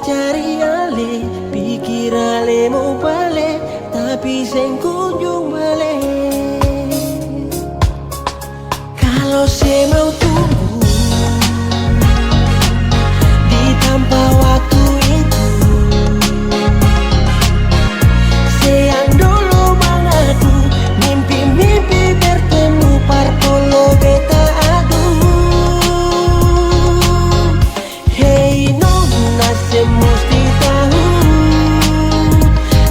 cari ale, pikir ale mau balik, tapi sing kunjung balik. Kalau saya mau tunggu di tanpa waktu itu, sayang dulu mengadu, mimpi-mimpi bertemu parpolo beta adu. Hey nona, saya mesti tahu,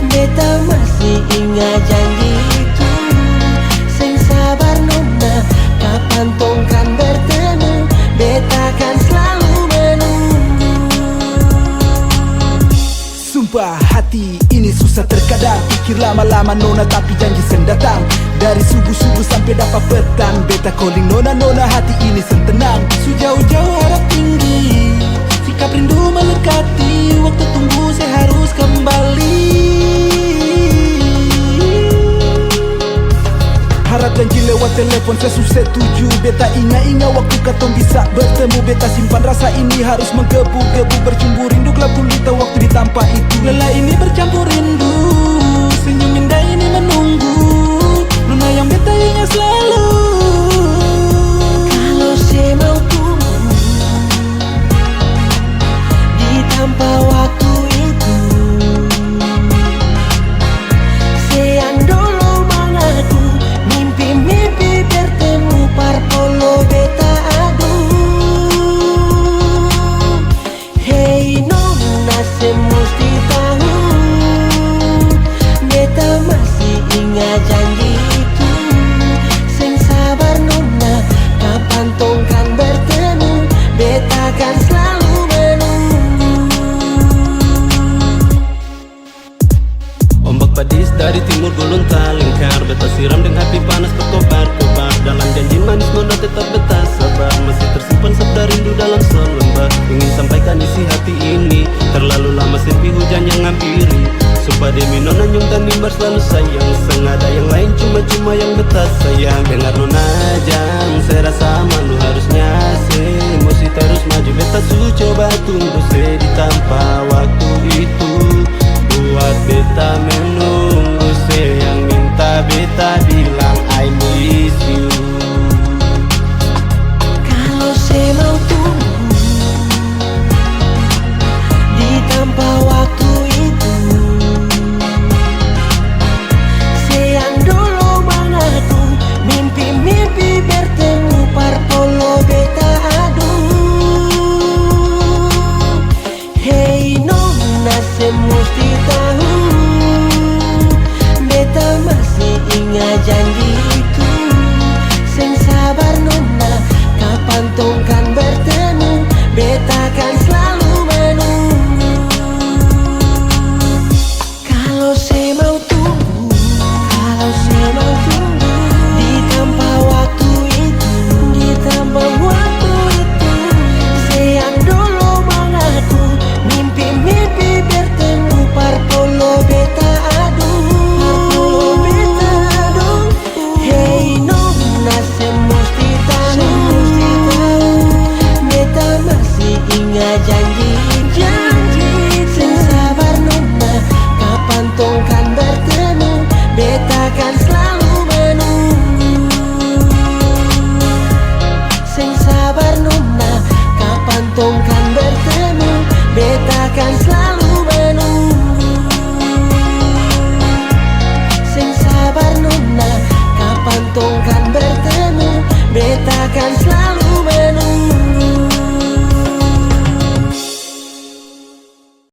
beta masih ingat janji itu. Sing sabar nona, kapan tong kan bertemu, beta kan selalu menunggu. Sumpah hati ini susah terkadang, pikir lama-lama nona tapi janji sen datang. Dari subuh-subuh sampai dapat petang, beta calling nona hati ini sen tenang. Sejauh-jauh harap tinggi, sikap rindu melekati, waktu tunggu saya harus kembali. Harap janji lewat telepon saya setuju, beta ingat waktu katong bisa bertemu. Beta simpan rasa ini harus menggebu-gebu, bercumbu rindu gelap gulita waktu di tanpa itu. Lelah ini bercampur rindu, senyum indah ini menunggu, nona yang beta ingat selalu. Kalau saya mau tunggu di tanpa waktu itu, sayang dulu mengadu, mimpi-mimpi bertemu parpolo beta adu. Hey nona, saya mesti tahu, beta masih ingat janji itu. Sing sabar nona, kapan tong kan bertemu, beta kan selalu menunggu. Ombak padis dari timur gulung tak lingkar, beta siram dengan api panas berkobar-kobar. Dalam janji manis nona tetap beta sabar, masih tersimpan sabda rindu dalam selembar. Ingin sampaikan isi hati ini, terlalu lama sepi hujan yang ngampiri. Sumpah demi nona nyung dan mimbar selalu sayang, sengaja yang lain cuma yang beta sayang. Dengar nona jang, saya rasa malu harusnya se emosi terus maju, beta su coba tunggu se di tanpa waktu itu. Buat beta menunggu, sayang minta beta bilang I miss you. Kalau saya mau tunggu di tanpa waktu itu, sayang dulu mengadu, mimpi-mimpi bertemu parpolo beta adu. Hey nona, saya mesti tahu, beta masih ingat janji itu. Sing sabar nona, kapan tong kan bertemu, beta kan selalu menunggu. Kalau saya mau tunggu, kalau saya mau tunggu di tanpa waktu itu, di tanpa waktu itu, sayang dulu mengadu, mimpi-mimpi bertemu parpolo beta adu. Parpolo beta adu. Hey nona, saya mesti tahu, beta masih ingat janji. Sing sabar nona, kapan tong kan bertemu, beta kan selalu menunggu. Sing sabar nona, kapan tong kan bertemu, beta kan selalu